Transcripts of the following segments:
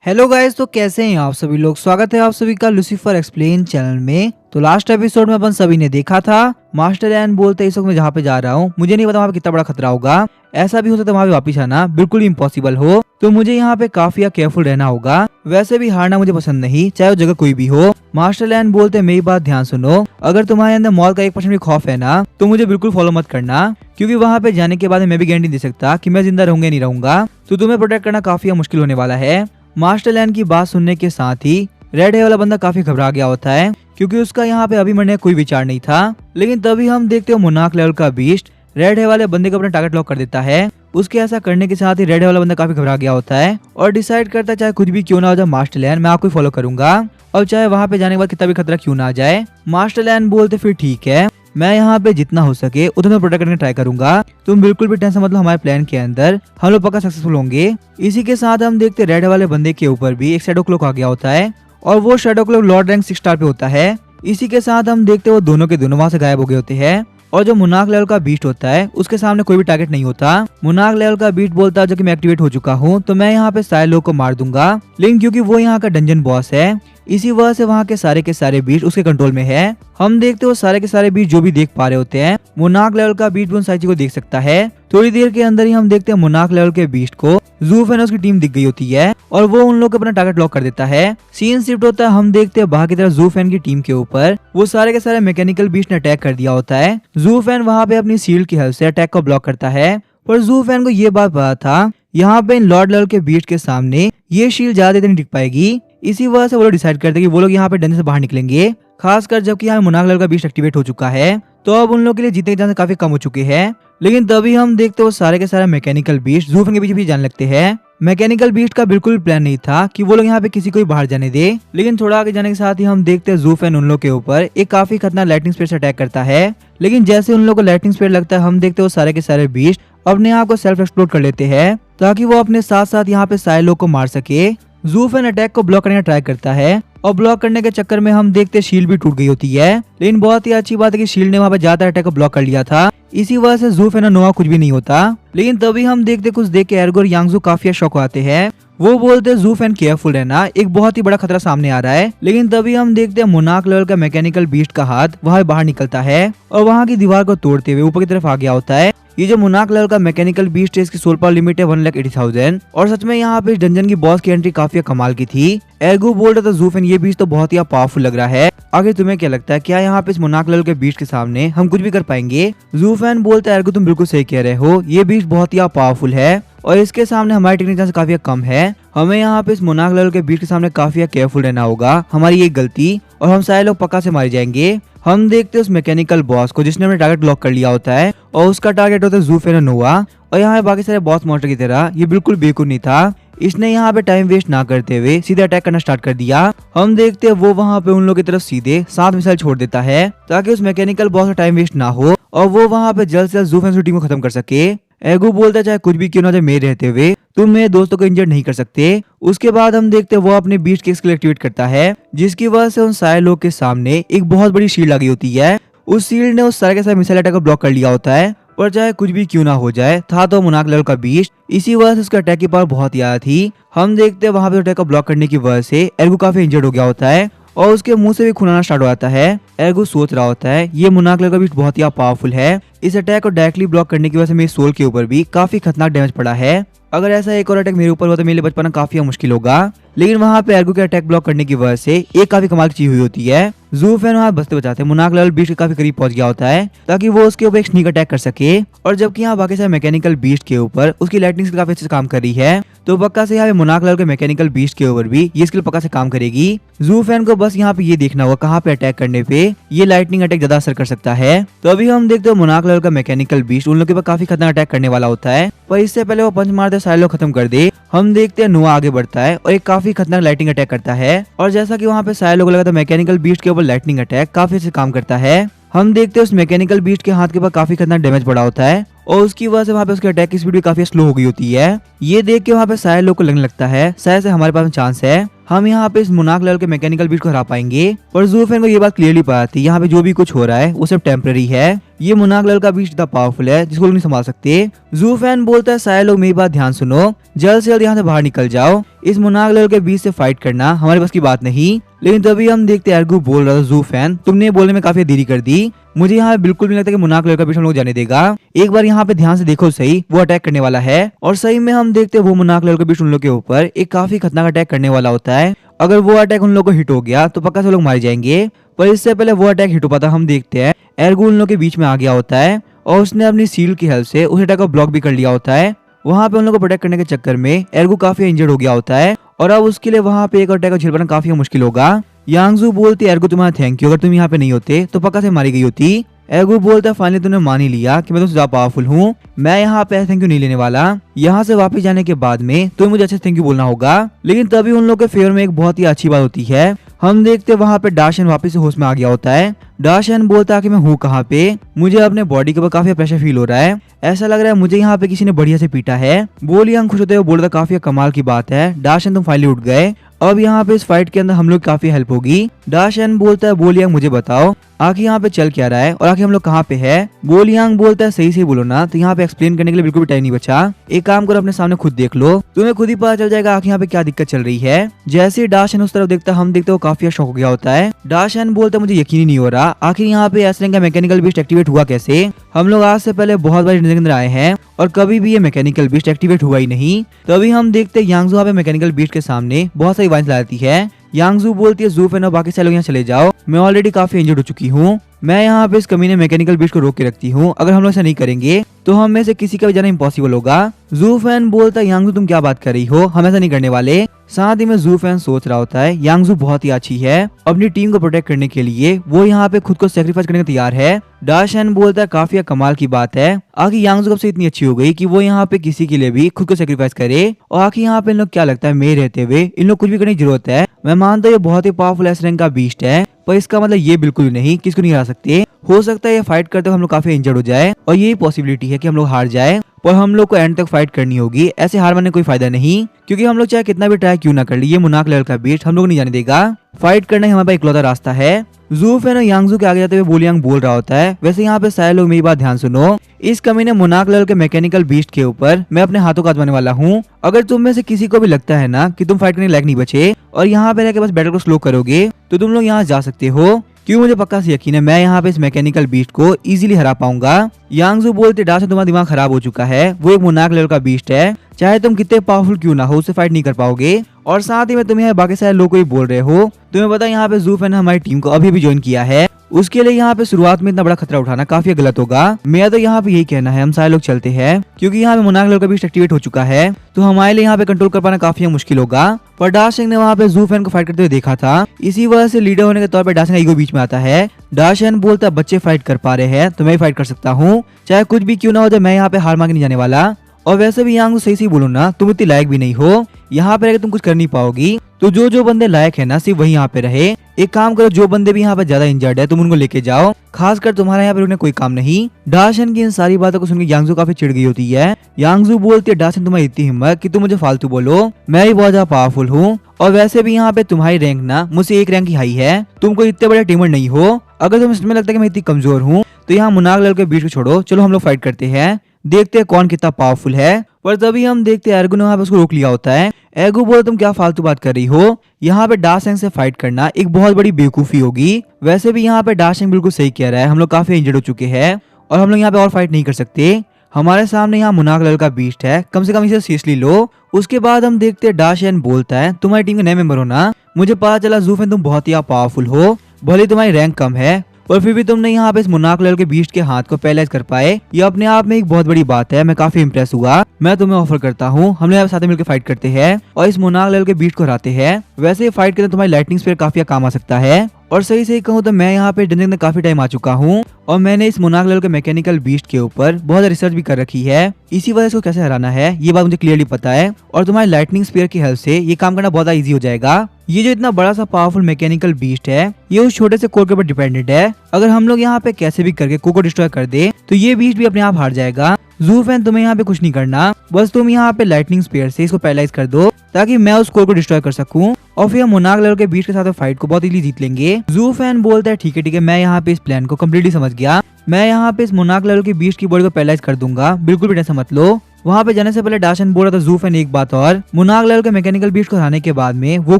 Hello guys, तो कैसे हैं आप सभी लोग। स्वागत है आप सभी का लूसीफर एक्सप्लेन चैनल में। तो लास्ट एपिसोड में अपन सभी ने देखा था मास्टर एन बोलते इस वक्त मैं जहाँ पे जा रहा हूँ मुझे नहीं पता वहाँ पे कितना बड़ा खतरा होगा। ऐसा भी हो सकता है वहाँ पे वापिस आना बिल्कुल ही इम्पॉसिबल हो, तो मुझे यहाँ पे काफी केयरफुल रहना होगा। वैसे भी हारना मुझे पसंद नहीं, चाहे वो जगह कोई भी हो। मास्टर एन बोलते मेरी बात ध्यान सुनो, अगर तुम्हारे अंदर मॉल का 1% भी खौफ है ना तो मुझे बिल्कुल फॉलो मत करना, क्योंकि वहाँ पे जाने के बाद मैं भी गारंटी दे सकता कि मैं जिंदा रहूंगा नहीं रहूंगा, तो तुम्हें प्रोटेक्ट करना काफी मुश्किल होने वाला है। मास्टर लैन की बात सुनने के साथ ही रेड है वाला बंदा काफी घबरा गया होता है, क्योंकि उसका यहाँ पे अभी मरने का कोई विचार नहीं था। लेकिन तभी हम देखते हो मोनार्क लेवल का बीस्ट रेड है वाले बंदे को अपना टारगेट लॉक कर देता है। उसके ऐसा करने के साथ ही रेड है वाला बंदा काफी घबरा गया होता है और डिसाइड करता है चाहे कुछ भी क्यों ना हो जाए मास्टर लैन मैं आपको फॉलो करूंगा, और चाहे वहाँ पे जाने के बाद कितना भी खतरा क्यों ना आ जाए। मास्टर लैन बोलते फिर ठीक है, मैं यहाँ पे जितना हो सके उतना प्रोटेक्ट करने ट्राई करूंगा, तुम बिल्कुल भी टेंशन मतलब हमारे प्लान के अंदर हम लोग पक्का सक्सेसफुल होंगे। इसी के साथ हम देखते रेड वाले बंदे के ऊपर भी एक शैडो क्लॉक आ गया होता है और वो shadow clock Lord rank 6 star पे होता है। इसी के साथ हम देखते वो दोनों के दोनों वहाँ से गायब हो गए होते हैं और जो मोनार्क लेवल का बीस्ट होता है उसके सामने कोई भी टारगेट नहीं होता। मोनार्क लेवल का बीस्ट बोलता है जो कि मैं एक्टिवेट हो चुका हूँ तो मैं यहाँ पे सारे लोग को मार दूंगा, लेकिन क्योंकि वो यहाँ का डंजन बॉस है इसी वजह से वहाँ के सारे बीस्ट उसके कंट्रोल में है। हम देखते हो सारे के सारे बीस्ट जो भी देख पा रहे होते हैं मोनार्क लेवल का बीस्ट भी उन सारी चीजों को देख सकता है। थोड़ी देर के अंदर ही हम देखते हैं मोनार्क लेवल के बीस्ट को ज़ूफ़ेन और उसकी टीम दिख गई होती है और वो उन लोग को अपना टारगेट लॉक कर देता है। सीन शिफ्ट होता है, हम देखते हैं बाहर की तरफ ज़ूफ़ेन की टीम के ऊपर वो सारे के सारे मैकेनिकल बीस्ट ने अटैक कर दिया होता है। ज़ूफ़ेन वहाँ पे अपनी शील्ड की हेल्प से अटैक को ब्लॉक करता है, पर ज़ूफ़ेन को ये बात पता था यहाँ पे इन लॉर्ड लेवल के बीस्ट के सामने ये शील्ड ज्यादा देर नहीं टिक पाएगी। इसी वजह से वो लोग डिसाइड करते हैं कि वो लोग यहाँ पे डंजन से बाहर निकलेंगे, खासकर जबकि यहाँ मोनार्क लेवल का बीस्ट एक्टिवेट हो चुका है, तो अब उन लोग के लिए जीतने के चांस काफी कम हो चुके हैं। लेकिन तभी हम देखते वो सारे के सारे मैकेनिकल बीस्ट ज़ूफ़ेन के पीछे भी जाने लगते हैं। मैकेनिकल बीस्ट का बिल्कुल प्लान नहीं था कि वो लोग यहाँ पे किसी को भी बाहर जाने दे, लेकिन थोड़ा आगे जाने के साथ ही हम देखते हैं ज़ूफ़ेन उन लोग के ऊपर एक काफी खतरनाक लाइटनिंग स्पीड से अटैक करता है। लेकिन जैसे उन लोग को लाइटनिंग स्पीड लगता है हम देखते वो सारे के सारे बीस्ट अपने आप को सेल्फ एक्सप्लोड कर लेते हैं ताकि वो अपने साथ साथ यहाँ पे सारे लोग को मार सके। ज़ूफ़ेन अटैक को ब्लॉक करने का ट्राई करता है और ब्लॉक करने के चक्कर में हम देखते शील्ड भी टूट गई होती है, लेकिन बहुत ही अच्छी बात है कि शील्ड ने वहाँ पे ज्यादा अटैक को ब्लॉक कर लिया था। इसी वजह से ज़ूफ़ेन और नोआ कुछ भी नहीं होता। लेकिन तभी हम देखते कुछ देख के एर्गो और यांगज़ू काफी शॉक आते हैं। वो बोलते ज़ूफ़ेन केयरफुल रहना, एक बहुत ही बड़ा खतरा सामने आ रहा है। लेकिन तभी हम देखते हैं मोनार्क लेवल का मैकेनिकल बीस्ट का हाथ वहाँ बाहर निकलता है और वहाँ की दीवार को तोड़ते हुए ऊपर की तरफ आ गया होता है। ये जो मोनार्क लेवल का मैकेनिकल बीस्ट है इसकी सोल पावर लिमिट है 1,80,000 और सच में यहाँ पे इस डंजन की बॉस की एंट्री काफी कमाल की थी। एर्गो बोल रहा था ज़ूफ़ेन ये बीस्ट तो बहुत ही पावरफुल लग रहा है, आगे तुम्हें क्या लगता है क्या यहाँ पे इस मोनार्क लेवल के बीस्ट के सामने हम कुछ भी कर पाएंगे। ज़ूफ़ेन बोलता है एर्गो तुम बिल्कुल सही कह रहे हो, ये बीस्ट बहुत ही पावरफुल है और इसके सामने हमारी टेक्निक चांस काफी कम है। हमें यहाँ पे इस मोनार्क लेवल के बीस्ट के सामने काफी केयरफुल रहना होगा, हमारी ये गलती और हम सारे लोग पक्का से मारे जाएंगे। हम देखते हैं उस मैकेनिकल बॉस को जिसने अपने टारगेट लॉक कर लिया होता है और उसका टारगेट होता है ज़ूफ़ेन और नोआ, और यहाँ बाकी सारे बॉस मॉन्स्टर की तरह ये बिल्कुल बेवकूफ नहीं था। इसने यहाँ पे टाइम वेस्ट ना करते हुए सीधे अटैक करना स्टार्ट कर दिया। हम देखते हैं वो वहाँ पे उन लोगों की तरफ सीधे 7 मिसाइल छोड़ देता है ताकि उस मैकेनिकल बॉस का टाइम वेस्ट ना हो और वो वहाँ पे जल्द से जल्द ज़ूफ़ेन की टीम को खत्म कर सके। एर्गो बोलता है चाहे कुछ भी क्यों ना जाए मेरे रहते हुए तुम मेरे दोस्तों को इंजर्ड नहीं कर सकते। उसके बाद हम देखते हैं वो अपने बीस्ट के स्किल एक्टिवेट करता है जिसकी वजह से उन सारे लोग के सामने एक बहुत बड़ी शील्ड लगी होती है। उस शील्ड ने उस सारे के सारे मिसाइल अटैक को ब्लॉक कर लिया होता है, पर चाहे कुछ भी क्यों ना हो जाए था तो मोनार्क लेवल का बीस्ट, इसी वजह से उसका अटैक की पावर बहुत ज्यादा थी। हम देखते हैं वहां पे अटैक को ब्लॉक करने की वजह से एर्गो काफी इंजर्ड हो गया होता है और उसके मुंह से भी खून आना स्टार्ट हो जाता है। एर्गो सोच रहा होता है ये मोनार्क लेवल का बीस्ट बहुत ही पावरफुल है, इस अटैक को डायरेक्टली ब्लॉक करने की वजह से मेरी सोल के ऊपर भी काफी खतरनाक डैमेज पड़ा है। अगर ऐसा एक और अटैक मेरे ऊपर हुआ तो मेरे लिए बच पाना काफी मुश्किल होगा। लेकिन वहाँ पे एर्गो के अटैक ब्लॉक करने की वजह से एक काफी कमाल की चीज हुई होती है। ज़ूफ़ेन वहाँ बचते बचाते मोनार्क लेवल बीस्ट के काफी करीब पहुंच गया होता है ताकि वो उसके ऊपर एक स्नीक अटैक कर सके, और जबकि यहाँ बाकी सारे मैकेनिकल बीस्ट के ऊपर उसकी लाइटनिंग स्किल काफी अच्छे से काम कर रही है, तो पक्का से यहाँ पे मोनार्क लेवल के मैकेनिकल बीस्ट के ऊपर भी ये स्किल पक्का से काम करेगी। ज़ूफ़ेन को बस यहाँ पे ये देखना होगा कहाँ पे अटैक करने पे ये लाइटनिंग अटैक ज्यादा असर कर सकता है। तो अभी हम देखते हैं मोनार्क लेवल का मैकेनिकल बीस्ट उन लोगों के ऊपर काफी खतरनाक अटैक करने वाला होता है, पर इससे पहले वो पंच मारते सारे लोग खत्म कर दे। हम देखते हैं नोआ आगे बढ़ता है और एक काफी खतरनाक लाइटिंग अटैक करता है, और जैसा कि वहाँ पे सारे लोगों को लगा था मैकेनिकल बीस्ट के ऊपर लाइटनिंग अटैक काफी अच्छे काम करता है। हम देखते हैं उस मैकेनिकल बीस्ट के हाथ के ऊपर काफी खतरनाक डैमेज पड़ा होता है और उसकी वजह से वहाँ पे उसके अटैक की स्पीड भी काफी स्लो हो गई होती है। ये देख के वहाँ पे सारे लोग को लगने लगता है शायद से हमारे पास चांस है, हम यहाँ पे इस मोनार्क लेवल के मैकेनिकल बीस्ट को हरा पाएंगे। पर ज़ूफ़ेन को ये बात क्लियरली पता थी यहाँ पे जो भी कुछ हो रहा है वो सिर्फ टेम्पररी है, ये मोनाक लेवल का बीस्ट इतना पावरफुल है जिसको लोग नहीं संभाल सकते। जू फैन बोलता है सारे लोग मेरी बात ध्यान सुनो, जल्द से जल्द यहाँ से बाहर निकल जाओ, इस मोनाक लेवल के बीच से फाइट करना हमारे पास की बात नहीं। लेकिन तभी हम देखते एर्गू बोल रहा था जू फैन तुमने बोलने में काफी देरी कर दी, मुझे यहाँ बिल्कुल भी नहीं लगता कि मोनाक लेवल का बीच हम लोग जाने देगा। एक बार यहाँ पे ध्यान से देखो सही, वो अटैक करने वाला है और सही में हम देखते हैं वो मोनाक लेवल के बीच उन लोग के ऊपर एक काफी खतरनाक अटैक करने वाला होता है। अगर वो अटैक उन लोग को हिट हो गया तो पक्का से लोग मारे जाएंगे, पर इससे पहले वो अटैक हिट हो पाता हम देखते हैं एर्गू उन लोग के बीच में आ गया होता है और उसने अपनी सील की हेल्प से उस अटैक को ब्लॉक भी कर लिया होता है। वहाँ पे उन लोगों को प्रोटेक्ट करने के चक्कर में एर्गू काफी इंजर्ड हो गया होता है और अब उसके लिए वहाँ पे एक अटैक को झेल पाना काफी मुश्किल होगा। यांगजू बोलती है एर्गू तुम्हारा थैंक यू, अगर तुम यहाँ पे नहीं होते तो पक्का से मारी गई होती। एर्गू बोलता है फाइनली तुमने मान ही लिया कि मैं तुमसे ज्यादा पावरफुल हूँ, मैं यहाँ पे थैंक यू नहीं लेने वाला। यहाँ से वापस जाने के बाद में तुम्हें मुझे अच्छे से थैंक यू बोलना होगा। लेकिन तभी उन लोग के फेवर में एक बहुत ही अच्छी बात होती है, हम देखते वहाँ पे डाशन वापस से होश में आ गया होता है। डाशन बोलता है कि मैं हूँ कहाँ पे, मुझे अपने बॉडी के ऊपर काफी प्रेशर फील हो रहा है, ऐसा लग रहा है मुझे यहाँ पे किसी ने बढ़िया से पीटा है। बोलियांग खुश होते हुए बोल रहा काफी कमाल की बात है डाशन तुम फाइनली उठ गए, अब यहाँ पे इस फाइट के अंदर हम लोग काफी हेल्प होगी। डाशन बोलता है बोलियांग मुझे बताओ आखिर यहाँ पे चल क्या रहा है और आखिर हम लोग कहाँ पे है। बोलियांग बोलता है सही से बोलो ना, तो यहाँ पे एक्सप्लेन करने के लिए बिल्कुल भी टाइम नहीं बचा, एक काम करो अपने सामने खुद देख लो, तुम्हें खुद ही पता चल जाएगा आखिर यहाँ पे क्या दिक्कत चल रही है। जैसे ही डाशन उस तरफ देखता हम देखते वो काफी शॉक हो गया होता है। डाशन बोलता है मुझे यकीन ही नहीं हो रहा आखिर यहाँ पे एस रैंक का मैकेनिकल बीस्ट एक्टिवेट हुआ कैसे, हम लोग आज से पहले बहुत बार इंडिया के अंदर आए हैं और कभी भी ये मैकेनिकल बीस्ट एक्टिवेट हुआ ही नहीं। तभी हम देखते हैं यांगजू यहाँ पे मैकेनिकल बीस्ट के सामने बहुत सारी वाइंस लाती है। यांगजू बोलती है जू फैन और बाकी सारे लोग यहाँ चले जाओ, मैं ऑलरेडी काफी इंजर्ड हो चुकी हूँ, मैं यहाँ पे इस कमीने मैकेनिकल बीस्ट को रोक के रखती हूँ, अगर हम लोग ऐसा नहीं करेंगे तो हम में से किसी का भी जाना इम्पॉसिबल होगा। जू फैन बोलता है यांगजू तुम क्या बात कर रही हो, हम ऐसा नहीं करने वाले। साथ ही में जू फैन सोच रहा होता है यांगजू बहुत ही अच्छी है, अपनी टीम को प्रोटेक्ट करने के लिए वो यहाँ पे खुद को सेक्रीफाइस करने को तैयार है। डाशन बोलता है काफी कमाल की बात है, आखिर यांगजू कब से इतनी अच्छी हो गई कि वो यहाँ पे किसी के लिए भी खुद को सेक्रीफाइस करे, और आखिर यहाँ पे इन लोग क्या लगता है मेरे रहते हुए इन लोग कुछ भी करने की जरूरत है। मैं मानता हूँ ये बहुत ही पावरफुल एस रैंक का बीस्ट है, पर इसका मतलब ये बिल्कुल नहीं किसको नहीं हरा सकते, हो सकता है ये फाइट करते हुए हम लोग काफी इंजर्ड हो जाए और यही पॉसिबिलिटी है कि हम लोग हार जाए, पर हम लोग को एंड तक फाइट करनी होगी, ऐसे हार मानने कोई फायदा नहीं, क्योंकि हम लोग चाहे कितना भी ट्राई क्यों ना कर लिए मोनाक लेवल का बीस्ट हम लोग नहीं जाने देगा, फाइट करना ही हमारे पास इकलौता रास्ता है। जू फैन और यांगजू के आगे जाते हुए बोलियांग बोल रहा होता है वैसे यहाँ पे सारे लोग मेरी बात ध्यान सुनो, इस कमीने मोनाक लेवल के मैकेनिकल बीस्ट के ऊपर मैं अपने हाथों का आजमाने वाला हूँ, अगर तुम में से किसी को भी लगता है ना कि तुम फाइट करने लायक नहीं बचे और यहाँ पे रहकर बस बैटल को स्लो करोगे तो तुम लोग यहाँ जा सकते हो, क्यों मुझे पक्का से यकीन है मैं यहाँ पे इस मैकेनिकल बीस्ट को इजीली हरा पाऊंगा। यांगजू बोलते डाशन तुम्हारा दिमाग खराब हो चुका है, वो एक मोनाक लेवल का बीस्ट है, चाहे तुम कितने पावरफुल क्यों ना हो उससे फाइट नहीं कर पाओगे, और साथ ही में तुम यहाँ बाकी सारे लोग को ही बोल रहे हो, तुम्हें पता है यहाँ पे जू फैन ने हमारी टीम को अभी भी ज्वाइन किया है, उसके लिए यहाँ पे शुरुआत में इतना बड़ा खतरा उठाना काफी गलत होगा। मेरा तो यहाँ पे यही कहना है हम सारे लोग चलते हैं, क्योंकि यहाँ पे मोनाक लेवल का बीस्ट एक्टिवेट हो चुका है तो हमारे लिए यहाँ पे कंट्रोल कर पाना काफी मुश्किल होगा। पर डाशन ने वहाँ पे जू फैन को फाइट करते हुए देखा था, इसी वजह से लीडर होने के तौर पर डाशन का ईगो बीच में आता है। डाशन बोलता है बच्चे फाइट कर पा रहे हैं तो मैं फाइट कर सकता हूँ, चाहे कुछ भी क्यों ना हो जाए मैं यहाँ पे हार मांग नहीं जाने वाला, और वैसे भी यांगजू सही बोलो ना तुम इतनी लायक भी नहीं हो, यहाँ पे रहकर तुम कुछ कर नहीं पाओगी, तो जो बंदे लायक है ना सिर्फ वही यहाँ पे रहे, एक काम करो जो बंदे भी यहाँ पे ज्यादा इंजर्ड है तुम उनको लेके जाओ, खासकर तुम्हारा यहाँ पे रुकने कोई काम नहीं। डाशन की इन सारी बातों को सुनकर यांगजू काफी चिढ़ गई होती है। यांगजू बोलती है डाशन तुम्हारी इतनी हिम्मत कि तुम मुझे फालतू बोलो, मैं भी बहुत ज्यादा पावरफुल हूँ, और वैसे भी यहाँ पे तुम्हारी रैंक ना मुझसे एक रैंक ही हाई है, तुम कोई इतने बड़े टीमर नहीं हो, अगर तुम्हें इसमें लगता है कि मैं इतनी कमजोर हूँ तो यहाँ मोनाक लेवल के बीच को छोड़ो, चलो हम लोग फाइट करते हैं, देखते हैं कौन कितना पावरफुल है। पर तभी हम देखते हैं एर्गू ने वहाँ पे उसको रोक लिया होता है। एर्गू बोले तुम क्या फालतू बात कर रही हो, यहाँ पे डाशेंग से फाइट करना एक बहुत बड़ी बेवकूफी होगी, वैसे भी यहाँ पे डाशेंग बिल्कुल सही कह रहा है, हम लोग काफी इंजर्ड हो चुके हैं और हम लोग यहाँ पे और फाइट नहीं कर सकते, हमारे सामने यहाँ मोनाक लेवल का बीस्ट है, कम से कम इसे सीरियसली लो। उसके बाद हम देखते हैं डाशन बोलता है तुम्हारी टीम के नए मेंबर हो ना, मुझे पता चला जू फैन तुम बहुत ही पावरफुल हो, भले तुम्हारी रैंक कम है और फिर भी तुमने यहाँ पे इस मोनाक लेवल के बीस्ट के हाथ को पैरालाइज कर पाए, ये अपने आप में एक बहुत बड़ी बात है, मैं काफी इंप्रेस हुआ, मैं तुम्हें ऑफर करता हूँ हम लोग साथ मिलकर फाइट करते हैं और इस मोनाक लेवल के बीस्ट को हराते हैं। वैसे फाइट करने तुम्हारी लाइटनिंग स्पीयर काफी काम आ सकता है, और सही कहूँ तो मैं यहाँ पे डंजन में काफी टाइम आ चुका हूँ और मैंने इस मोनाक लेवल के मैकेनिकल बीस्ट के ऊपर बहुत रिसर्च भी कर रखी है, इसी वजह से इसको कैसे हराना है ये बात मुझे क्लियरली पता है, और तुम्हारी लाइटनिंग स्पीयर की हेल्प से ये काम करना बहुत इजी हो जाएगा। ये जो इतना बड़ा सा पावरफुल मैकेनिकल बीस्ट है ये उस छोटे से कोर के ऊपर डिपेंडेंट है, अगर हम लोग यहाँ पे कैसे भी करके कोर को डिस्ट्रॉय कर दे तो ये बीस्ट भी अपने आप हार जाएगा। जू फैन तुम्हें यहाँ पे कुछ नहीं करना, बस तुम यहाँ पे लाइटनिंग स्पीयर से इसको पैरालाइज कर दो ताकि मैं उस कोर को डिस्ट्रॉय कर सकूं और फिर हम मोनाक लेवल के बीस्ट के साथ फाइट को बहुत इजीली जीत लेंगे। जू फैन बोलता है ठीक है मैं यहाँ पे इस प्लान को कम्प्लीटली समझ गया, मैं यहाँ पे इस मोनार्क लेवल के बीस्ट की बॉडी को पैरालाइज कर दूंगा, बिल्कुल भी टेंशन मत लो। वहाँ पे जाने से पहले डाशन बोल रहा था ज़ूफेन एक बात और, मोनार्क लेवल के मैकेनिकल बीस्ट को हराने के बाद में वो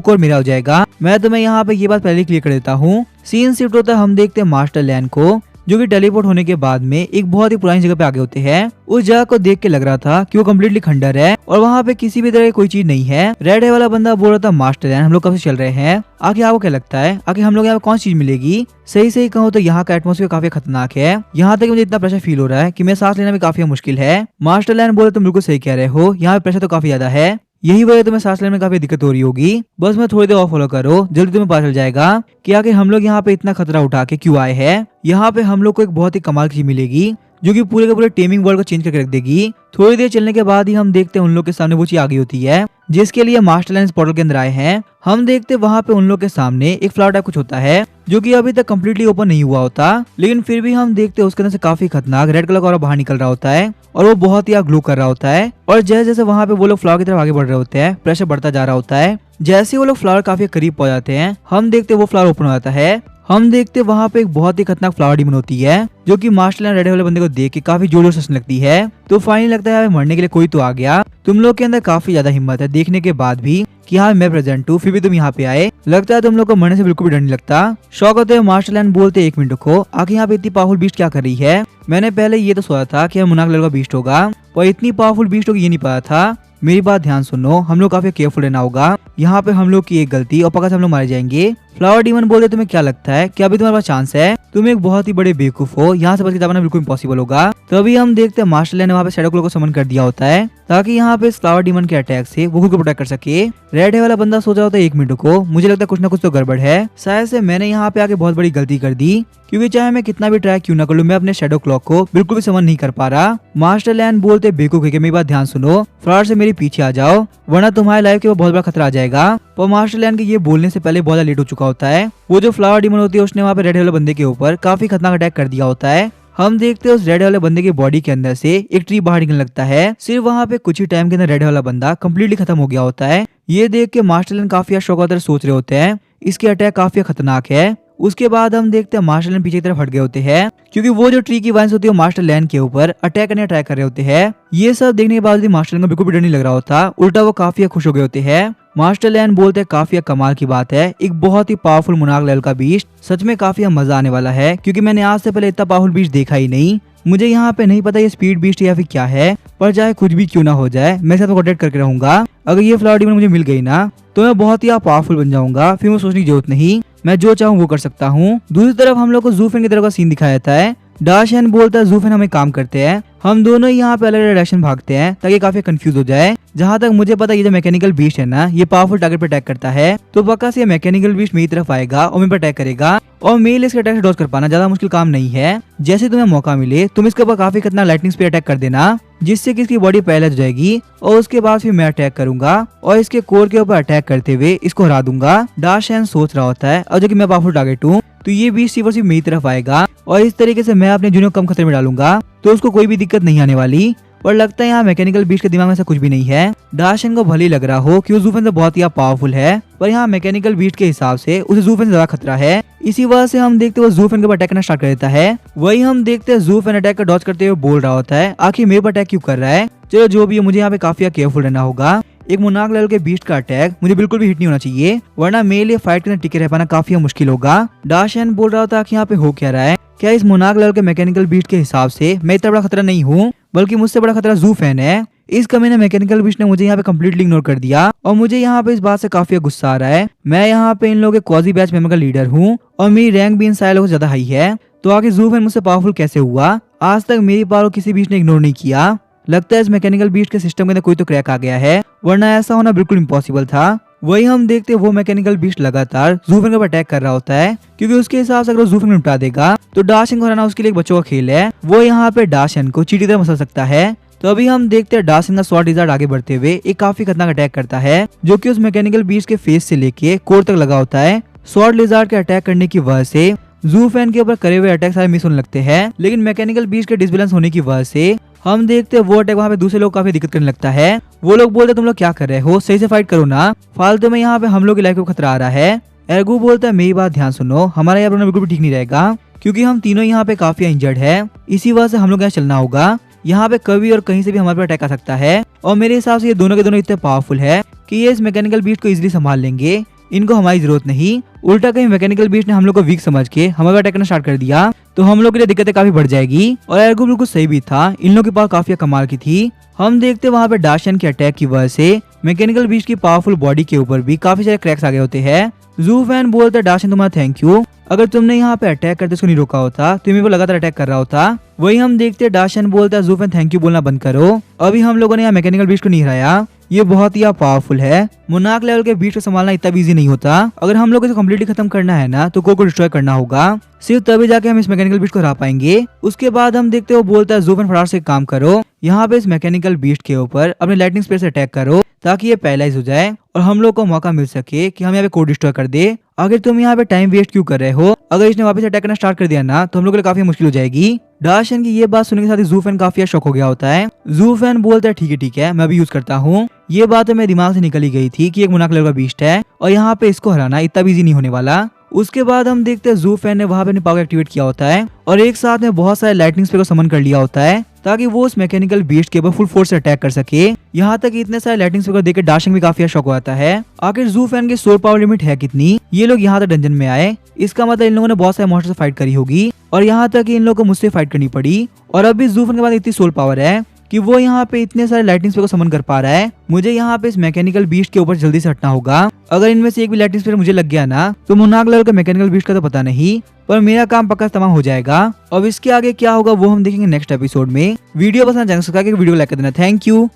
कोर मेरा हो जाएगा। मैं तुम्हें यहाँ पे ये बात पहले क्लियर कर देता हूँ। सीन शिफ्ट होता है, हम देखते हैं मास्टर लैंड को, जो कि टेलीपोर्ट होने के बाद में एक बहुत ही पुरानी जगह पे आगे होते हैं। उस जगह को देख के लग रहा था कि वो कम्प्लीटली खंडर है और वहाँ पे किसी भी तरह की कोई चीज नहीं है। रेड है वाला बंदा बोल रहा था मास्टर लैंड हम लोग कब से चल रहे हैं, आखिर आपको क्या लगता है आखिर हम लोग यहाँ पे कौन सी चीज मिलेगी? सही सही कहूँ तो यहाँ का एटमॉस्फेयर काफी खतरनाक है। यहाँ तक मुझे इतना प्रेशर फील हो रहा है कि मैं सांस लेना भी काफी मुश्किल है। मास्टर लैंड बोले तुम बिल्कुल सही कह रहे हो, यहाँ पे प्रेशर तो काफी ज्यादा है, यही वजह तुम्हें सांस लेने में काफी दिक्कत हो रही होगी। बस मैं थोड़ी देर और फॉलो करो, जल्दी तुम्हें पता चल जाएगा कि आखिर हम लोग यहाँ पे इतना खतरा उठा के क्यों आए हैं। यहाँ पे हम लोग को एक बहुत ही कमाल की चीज मिलेगी जो कि पूरे के पूरे टेमिंग वर्ल्ड को चेंज करके रख देगी। थोड़ी देर चलने के बाद ही हम देखते हैं उन लोग के सामने वो चीज आ गई होती है जिसके लिए मास्टर लैंड पोर्टल के अंदर आए हैं। हम देखते वहाँ पे उन लोग के सामने एक फ्लावर टाइप कुछ होता है जो कि अभी तक कम्प्लीटली ओपन नहीं हुआ होता, लेकिन फिर भी हम देखते हैं उसके अंदर से काफी खतरनाक रेड कलर का और बाहर निकल रहा होता है और वो बहुत ही ग्लो कर रहा होता है। और जैसे जैसे वहाँ पे वो लोग फ्लावर की तरफ आगे बढ़ रहे होते हैं, प्रेशर बढ़ता जा रहा होता है। जैसे वो लोग फ्लावर काफी करीब पहुंच जाते हैं, हम देखते वो फ्लावर ओपन हो जाता है। हम देखते वहाँ पे एक बहुत ही खतरनाक फ्लावर डीमन होती है जो कि मास्टर लैंड रेड वाले बंदे को देख के काफी जोर जोर से हंसने लगती है। तो फाइनली लगता है मरने के लिए कोई तो आ गया। तुम लोग के अंदर काफी ज्यादा हिम्मत है देखने के बाद भी कि हाँ मैं प्रेजेंट हूँ, फिर भी तुम यहाँ पे आए। लगता है तुम लोग को मरने से बिल्कुल भी डर नहीं लगता। शौक होते हुए मास्टर लैंड बोलते एक मिनट रुको, आखिर यहाँ पे इतनी पावरफुल बीस्ट क्या कर रही है? मैंने पहले ये तो सोचा था कि मोनार्क लेवल का बीस्ट होगा और इतनी पावरफुल बीस्ट होगी ये नहीं पता था। मेरी बात ध्यान सुनो, हम लोग काफी केयरफुल रहना होगा। यहाँ पे हम लोग की एक गलती और पक्का से हम लोग मारे जाएंगे। फ्लावर डीमन बोलते तुम्हें क्या लगता है कि अभी तुम्हारे पास चांस है? तुम एक बहुत ही बड़े बेवकूफ हो, यहाँ से बच के जाना बिल्कुल इम्पॉसिबल होगा। तभी हम देखते हैं मास्टर लैंड ने वहाँ पे शैडो क्लॉ को समन कर दिया होता है ताकि यहाँ पे इस फ्लावर डीमन के अटैक से वो खुद को प्रोटेक्ट कर सके। रेड है वाला बंदा सोच रहा होता है एक मिनट को, मुझे लगता है कुछ ना कुछ तो गड़बड़ है, शायद से मैंने यहाँ पे आके बहुत बड़ी गलती कर दी, क्योंकि चाहे मैं कितना भी ट्राई क्यों ना कर लूं मैं अपने शैडो क्लॉक को बिल्कुल भी समन नहीं कर पा रहा। मास्टर लैंड बोलते बेवकूफ है, मेरी बात ध्यान सुनो, फ्लावर से मेरे पीछे आ जाओ वरना तुम्हारे लाइफ के बहुत बड़ा खतरा आ जाएगा। पर मास्टर लैंड के ये बोलने से पहले बहुत लेट हो चुका होता है। वो जो फ्लावर डीमन होती है उसने वहाँ पे रेड वाले बंदे के ऊपर काफी खतरनाक अटैक कर दिया होता है। हम देखते हैं उस रेड वाले बंदे की बॉडी के अंदर से एक ट्री बाहर निकलने लगता है। सिर्फ वहाँ पे कुछ ही टाइम के अंदर रेड वाला बंदा कम्प्लीटली खत्म हो गया होता है। ये देख के मास्टर लैंड काफी शौक सोच रहे होते हैं इसके अटैक काफी खतरनाक है। उसके बाद हम देखते हैं मास्टर लैंड पीछे की तरफ हट गए होते हैं क्योंकि वो जो ट्री की वाइन्स होती है वो मास्टर लैंड के ऊपर अटैक करने ट्राई कर रहे होते हैं। ये सब देखने के बाद मास्टर लैंड को बिल्कुल भी डर नहीं लग रहा होता, उल्टा वो काफी खुश हो गए होते हैं। मास्टर लैंड बोलते हैं काफी कमाल की बात है, एक बहुत ही पावरफुल मोनार्क लेवल का बीस्ट, सच में काफी मजा आने वाला है क्योंकि मैंने आज से पहले इतना पावरफुल बीस्ट देखा ही नहीं। मुझे यहाँ पे नहीं पता ये स्पीड बीस्ट या फिर क्या है, पर चाहे कुछ भी क्यों ना हो जाए मैं इसका कॉन्टेक्ट करके रहूंगा। अगर ये फ्लावर डीमन मुझे मिल गई ना तो मैं बहुत ही पावरफुल बन जाऊंगा, फिर मुझे सोचने की जरूरत नहीं, मैं जो चाहूँ वो कर सकता हूँ। दूसरी तरफ हम लोग को ज़ूफेन की तरफ का सीन दिखाया जाता है। डाशन बोलता है ज़ूफेन हमें काम करते हैं, हम दोनों यहाँ पे अलग अलग डायरेक्शन भागते हैं ताकि काफी कंफ्यूज हो जाए। जहाँ तक मुझे पता ये जो मैकेनिकल बीस्ट है ना ये पावरफुल टारगेट पे अटैक करता है, तो पक्का से ये मैकेनिकल बीस्ट मेरी तरफ आएगा और मेरे पे अटैक करेगा और मेरे लिए इसके अटैक से डॉज कर पाना ज्यादा मुश्किल काम नहीं है। जैसे तुम्हें मौका मिले तुम इसके ऊपर काफी कितना लाइटनिंग स्पीड अटैक कर देना जिससे कि इसकी बॉडी पैरालाइज हो जाएगी और उसके बाद फिर मैं अटैक करूंगा और इसके कोर के ऊपर अटैक करते हुए इसको हरा दूंगा। डाशन सोच रहा होता है और जो कि मैं पावरफुल टारगेट हूँ तो ये बीस्ट सिर्फ मेरी तरफ आएगा और इस तरीके से मैं अपने जूनियर को कम खतरे में डालूंगा तो उसको कोई भी दिक्कत नहीं आने वाली। पर लगता है यहाँ मैकेनिकल बीस्ट के दिमाग में ऐसा कुछ भी नहीं है। डाशन को भले ही लग रहा हो कि वो ज़ूफेन से बहुत ही पावरफुल है, पर यहाँ मैकेनिकल बीस्ट के हिसाब से उसे ज़ूफेन से ज्यादा खतरा है। इसी वजह से हम देखते हैं वो ज़ूफेन के ऊपर अटैक करना स्टार्ट कर देता है। वही हम देखते हैं ज़ूफेन अटैक का डॉज करते हुए बोल रहा होता है आखिर मेरे पर अटैक क्यों कर रहा है। चलो जो भी है मुझे यहाँ पे काफी केयरफुल रहना होगा। एक मोनार्क लेवल के बीस्ट का अटैक मुझे बिल्कुल भी हिट नहीं होना चाहिए वरना मेरे लिए फाइट के अंदर टिके रह पाना काफी मुश्किल होगा। डाशन बोल रहा था कि यहाँ पे हो क्या रहा है, क्या इस मोनार्क लेवल के मैकेनिकल बीस्ट के हिसाब से मैं इतना बड़ा खतरा नहीं हूँ बल्कि मुझसे बड़ा खतरा ज़ूफेन है। इस कमीने मैकेनिकल बीस्ट ने मुझे यहाँ पे कम्प्लीटली इग्नोर कर दिया और मुझे यहाँ पे इस बात से काफी गुस्सा आ रहा है। मैं यहाँ पे इन लोगों के क्वाजी बैच मेंबर का लीडर हूँ और मेरी रैंक भी इन सारे लोगों से ज्यादा हाई है, तो आगे ज़ूफेन मुझसे पावरफुल कैसे हुआ? आज तक मेरी पावर किसी बीस्ट ने इग्नोर नहीं किया। लगता है इस मैकेनिकल बीस्ट के सिस्टम के अंदर कोई तो क्रैक आ गया है वरना ऐसा होना बिल्कुल इम्पॉसिबल था। वही हम देखते वो मैकेनिकल बीस्ट लगातार ज़ूफेन के ऊपर अटैक कर रहा होता है क्योंकि उसके हिसाब से अगर ज़ूफेन को निपटा देगा तो डाशन को हराना उसके लिए एक बच्चों का खेल है। वो यहाँ पे डाशन को चीटी तरह मसल सकता है। तो अभी हम देखते हैं डाशन का स्वॉर्ड लिज़ार्ड आगे बढ़ते हुए एक काफी खतरनाक अटैक करता है जो कि उस मैकेनिकल बीस्ट के फेस से लेके कोर तक लगा होता है। स्वॉर्ड लिज़ार्ड के अटैक करने की वजह से ज़ूफेन के ऊपर करे हुए अटैक सारे मिस होने लगते हैं, लेकिन मैकेनिकल बीस्ट के डिसबैलेंस होने की वजह से हम देखते हैं वो अटैक वहाँ पे दूसरे लोग काफी दिक्कत करने लगता है। वो लोग बोलते तुम लोग क्या कर रहे हो, सही से फाइट करो ना, फालतू में यहाँ पे हम लोग की लाइफ को खतरा आ रहा है। एर्गू बोलता है मेरी बात ध्यान सुनो, हमारा यहाँ बिल्कुल भी ठीक नहीं रहेगा क्योंकि हम तीनों यहाँ पे काफी इंजर्ड है। इसी वजह से हम लोग यहाँ चलना होगा। यहाँ पे कभी और कहीं से भी हमारे पर अटैक आ सकता है और मेरे हिसाब से ये दोनों के दोनों इतने पावरफुल है कि ये इस मैकेनिकल बीस्ट को इजीली संभाल लेंगे। इनको हमारी जरूरत नहीं। उल्टा कहीं मैकेनिकल बीस्ट ने हम लोग को वीक समझ के हमारे अटैक करना स्टार्ट कर दिया तो हम लोग के लिए दिक्कतें काफी बढ़ जाएगी। और एर्गो बिल्कुल सही भी था, इन लोगों के पास काफी कमाल की थी। हम देखते वहाँ पे डाशन के अटैक की वजह से मैकेनिकल बीस्ट की पावरफुल बॉडी के ऊपर भी काफी सारे क्रैक्स आ गए होते हैं। जू फैन बोलता है डाशन तुम्हारा थैंक यू, अगर तुमने यहाँ पे अटैक करते उसको नहीं रोका होता तो मेरे को लगातार अटैक कर रहा होता। वही हम देखते डाशन बोलता है जू फैन थैंक यू बोलना बंद करो, अभी हम लोगों ने यहाँ मैकेनिकल बीस्ट को नहीं हराया। ये बहुत ही पावरफुल है। मोनार्क लेवल के बीस्ट को संभालना इतना भी इजी नहीं होता। अगर हम लोग इसे कम्प्लीटली खत्म करना है ना तो को डिस्ट्रॉय करना होगा, सिर्फ तभी जाके हम इस मैकेनिकल बीस्ट को हरा पाएंगे। उसके बाद हम देखते हो बोलता है जूफन फटाफट से काम करो, यहाँ पे इस मैकेनिकल बीस्ट के ऊपर अपने लाइटनिंग स्पीड से अटैक करो ताकि ये पैरालाइज हो जाए और हम लोग को मौका मिल सके कि हम यहाँ पे कोड डिस्ट्रॉय कर दे। अगर तुम यहाँ पे टाइम वेस्ट क्यों कर रहे हो, अगर इसने वापस अटैक करना स्टार्ट कर दिया ना तो हम लोग के लिए काफी मुश्किल हो जाएगी। डाशन की ये बात सुनने के साथ ही जू फैन काफी शॉक हो गया होता है। जू फैन बोलता है ठीक है मैं भी यूज करता हूँ। ये बात मेरे दिमाग से निकल ही गई थी कि एक मोनार्क लेवल का बीस्ट है और यहाँ पे इसको हराना इतना भी इजी नहीं होने वाला। उसके बाद हम देखते हैं जू फैन ने वहाँ पे अपनी पावर एक्टिवेट किया होता है और एक साथ में बहुत सारे लाइटनिंग स्पीड को समन कर लिया होता है ताकि वो उस मैकेनिकल बीस्ट के ऊपर फुल फोर्स से अटैक कर सके। यहाँ तक इतने सारे लाइटिंग स्पीकर देख के डाशिंग भी काफी शौक आता है। आखिर जू फैन की सोल पावर लिमिट है कितनी, ये लोग यहाँ तक डंजन में आए, इसका मतलब इन लोगों ने बहुत सारे मॉन्स्टर से फाइट करी होगी और यहाँ तक इन लोगों को मुझसे फाइट करनी पड़ी। और अभी जू फैन के पास इतनी सोल पावर है कि वो यहाँ पे इतने सारे लाइटिंग स्पीकर को समन कर पा रहा है। मुझे यहाँ पे इस मैकेनिकल बीस्ट के ऊपर जल्दी से हटना होगा। अगर इनमें से एक भी लाइटिंग स्पीकर मुझे लग गया ना तो मोनार्क लेवल का मैकेनिकल बीस्ट का तो पता नहीं, पर मेरा काम पक्का तमाम हो जाएगा। अब इसके आगे क्या होगा वो हम देखेंगे नेक्स्ट एपिसोड में। वीडियो पसंद चैनल सब्सक्राइब करके वीडियो लाइक कर देना। Thank you.